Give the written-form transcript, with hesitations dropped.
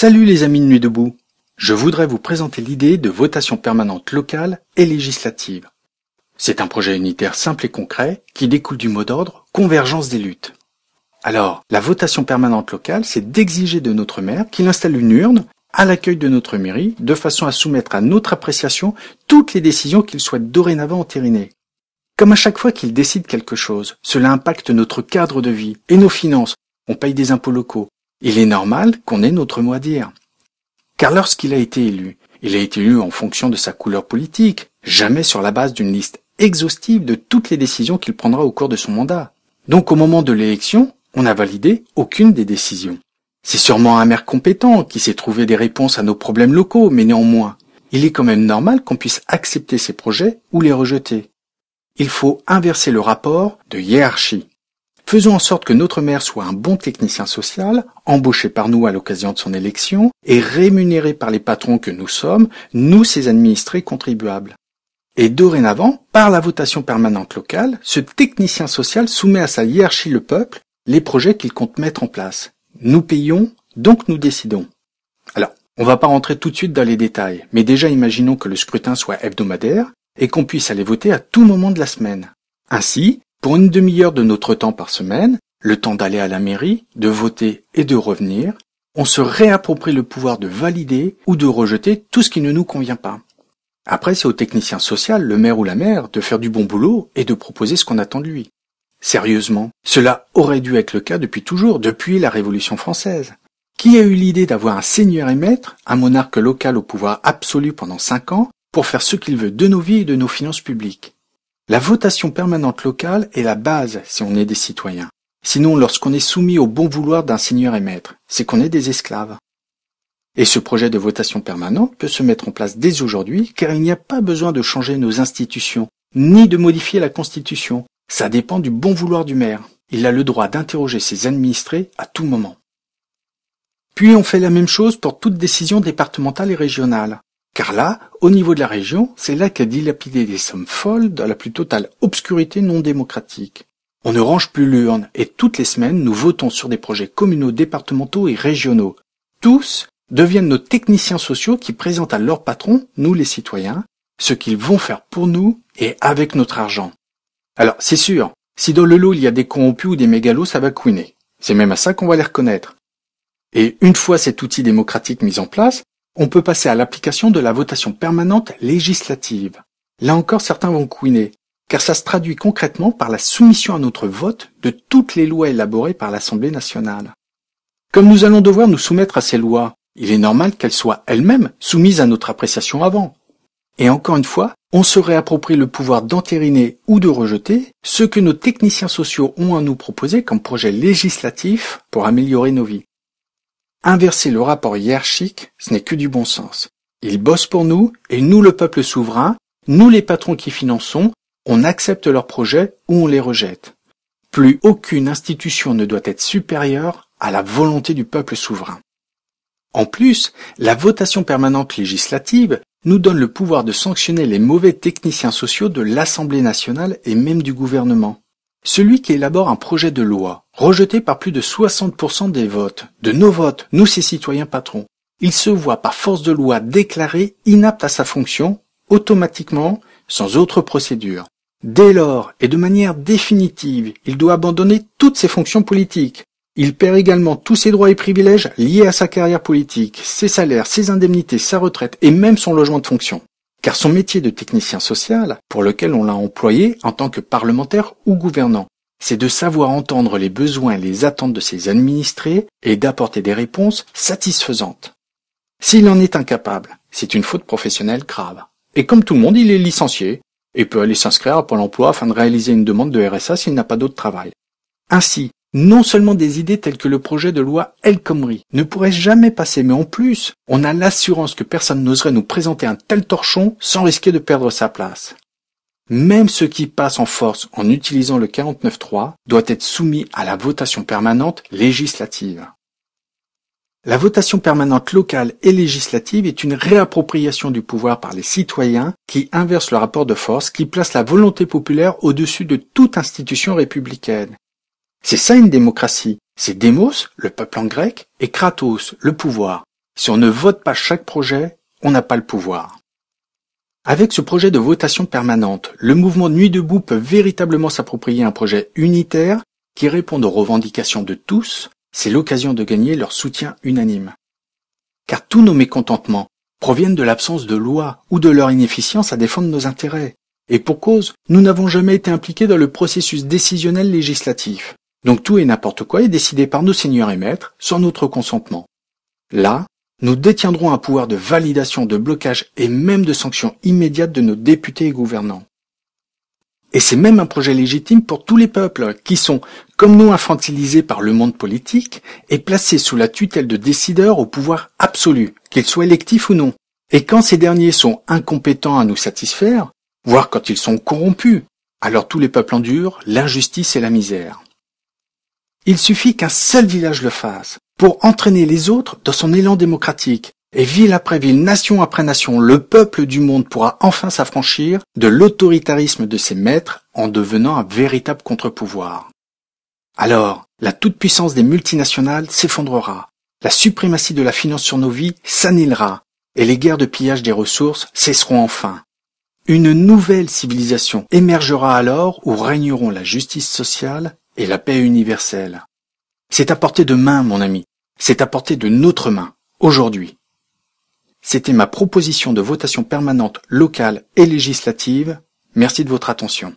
Salut les amis de Nuit debout. Je voudrais vous présenter l'idée de votation permanente locale et législative. C'est un projet unitaire simple et concret qui découle du mot d'ordre « Convergence des luttes ». Alors, la votation permanente locale, c'est d'exiger de notre maire qu'il installe une urne à l'accueil de notre mairie de façon à soumettre à notre appréciation toutes les décisions qu'il souhaite dorénavant entériner. Comme à chaque fois qu'il décide quelque chose, cela impacte notre cadre de vie et nos finances. On paye des impôts locaux. Il est normal qu'on ait notre mot à dire. Car lorsqu'il a été élu, il a été élu en fonction de sa couleur politique, jamais sur la base d'une liste exhaustive de toutes les décisions qu'il prendra au cours de son mandat. Donc au moment de l'élection, on n'a validé aucune des décisions. C'est sûrement un maire compétent qui sait trouver des réponses à nos problèmes locaux, mais néanmoins, il est quand même normal qu'on puisse accepter ses projets ou les rejeter. Il faut inverser le rapport de hiérarchie. Faisons en sorte que notre maire soit un bon technicien social, embauché par nous à l'occasion de son élection et rémunéré par les patrons que nous sommes, nous ses administrés contribuables. Et dorénavant, par la votation permanente locale, ce technicien social soumet à sa hiérarchie le peuple les projets qu'il compte mettre en place. Nous payons, donc nous décidons. Alors, on va pas rentrer tout de suite dans les détails, mais déjà imaginons que le scrutin soit hebdomadaire et qu'on puisse aller voter à tout moment de la semaine. Ainsi, pour une demi-heure de notre temps par semaine, le temps d'aller à la mairie, de voter et de revenir, on se réapproprie le pouvoir de valider ou de rejeter tout ce qui ne nous convient pas. Après, c'est au technicien social, le maire ou la maire, de faire du bon boulot et de proposer ce qu'on attend de lui. Sérieusement, cela aurait dû être le cas depuis toujours, depuis la Révolution française. Qui a eu l'idée d'avoir un seigneur et maître, un monarque local au pouvoir absolu pendant 5 ans, pour faire ce qu'il veut de nos vies et de nos finances publiques? La votation permanente locale est la base si on est des citoyens. Sinon, lorsqu'on est soumis au bon vouloir d'un seigneur et maître, c'est qu'on est des esclaves. Et ce projet de votation permanente peut se mettre en place dès aujourd'hui, car il n'y a pas besoin de changer nos institutions, ni de modifier la Constitution. Ça dépend du bon vouloir du maire. Il a le droit d'interroger ses administrés à tout moment. Puis on fait la même chose pour toute décision départementale et régionale. Car là, au niveau de la région, c'est là qu'a dilapidé des sommes folles dans la plus totale obscurité non démocratique. On ne range plus l'urne et toutes les semaines, nous votons sur des projets communaux, départementaux et régionaux. Tous deviennent nos techniciens sociaux qui présentent à leurs patrons, nous les citoyens, ce qu'ils vont faire pour nous et avec notre argent. Alors, c'est sûr, si dans le lot il y a des corrompus ou des mégalos, ça va couiner. C'est même à ça qu'on va les reconnaître. Et une fois cet outil démocratique mis en place, on peut passer à l'application de la votation permanente législative. Là encore, certains vont couiner, car ça se traduit concrètement par la soumission à notre vote de toutes les lois élaborées par l'Assemblée nationale. Comme nous allons devoir nous soumettre à ces lois, il est normal qu'elles soient elles-mêmes soumises à notre appréciation avant. Et encore une fois, on se réapproprie le pouvoir d'entériner ou de rejeter ce que nos techniciens sociaux ont à nous proposer comme projet législatif pour améliorer nos vies. Inverser le rapport hiérarchique, ce n'est que du bon sens. Ils bossent pour nous, et nous le peuple souverain, nous les patrons qui finançons, on accepte leurs projets ou on les rejette. Plus aucune institution ne doit être supérieure à la volonté du peuple souverain. En plus, la votation permanente législative nous donne le pouvoir de sanctionner les mauvais techniciens sociaux de l'Assemblée nationale et même du gouvernement. Celui qui élabore un projet de loi, rejeté par plus de 60% des votes, de nos votes, nous ces citoyens patrons, il se voit par force de loi déclaré inapte à sa fonction, automatiquement, sans autre procédure. Dès lors, et de manière définitive, il doit abandonner toutes ses fonctions politiques. Il perd également tous ses droits et privilèges liés à sa carrière politique, ses salaires, ses indemnités, sa retraite et même son logement de fonction. Car son métier de technicien social, pour lequel on l'a employé en tant que parlementaire ou gouvernant, c'est de savoir entendre les besoins et les attentes de ses administrés et d'apporter des réponses satisfaisantes. S'il en est incapable, c'est une faute professionnelle grave. Et comme tout le monde, il est licencié et peut aller s'inscrire à Pôle emploi afin de réaliser une demande de RSA s'il n'a pas d'autre travail. Ainsi, non seulement des idées telles que le projet de loi El Khomri ne pourraient jamais passer, mais en plus, on a l'assurance que personne n'oserait nous présenter un tel torchon sans risquer de perdre sa place. Même ce qui passe en force en utilisant le 49.3 doit être soumis à la votation permanente législative. La votation permanente locale et législative est une réappropriation du pouvoir par les citoyens qui inverse le rapport de force, qui place la volonté populaire au-dessus de toute institution républicaine. C'est ça une démocratie. C'est démos, le peuple en grec, et kratos, le pouvoir. Si on ne vote pas chaque projet, on n'a pas le pouvoir. Avec ce projet de votation permanente, le mouvement Nuit debout peut véritablement s'approprier un projet unitaire qui réponde aux revendications de tous. C'est l'occasion de gagner leur soutien unanime. Car tous nos mécontentements proviennent de l'absence de loi ou de leur inefficience à défendre nos intérêts. Et pour cause, nous n'avons jamais été impliqués dans le processus décisionnel législatif. Donc tout et n'importe quoi est décidé par nos seigneurs et maîtres sans notre consentement. Là, nous détiendrons un pouvoir de validation, de blocage et même de sanction immédiate de nos députés et gouvernants. Et c'est même un projet légitime pour tous les peuples qui sont, comme nous, infantilisés par le monde politique et placés sous la tutelle de décideurs au pouvoir absolu, qu'ils soient électifs ou non. Et quand ces derniers sont incompétents à nous satisfaire, voire quand ils sont corrompus, alors tous les peuples endurent l'injustice et la misère. Il suffit qu'un seul village le fasse pour entraîner les autres dans son élan démocratique. Et ville après ville, nation après nation, le peuple du monde pourra enfin s'affranchir de l'autoritarisme de ses maîtres en devenant un véritable contre-pouvoir. Alors, la toute-puissance des multinationales s'effondrera, la suprématie de la finance sur nos vies s'annihilera, et les guerres de pillage des ressources cesseront enfin. Une nouvelle civilisation émergera alors où régneront la justice sociale et la paix universelle. C'est à portée de main, mon ami, c'est à portée de notre main, aujourd'hui. C'était ma proposition de votation permanente locale et législative. Merci de votre attention.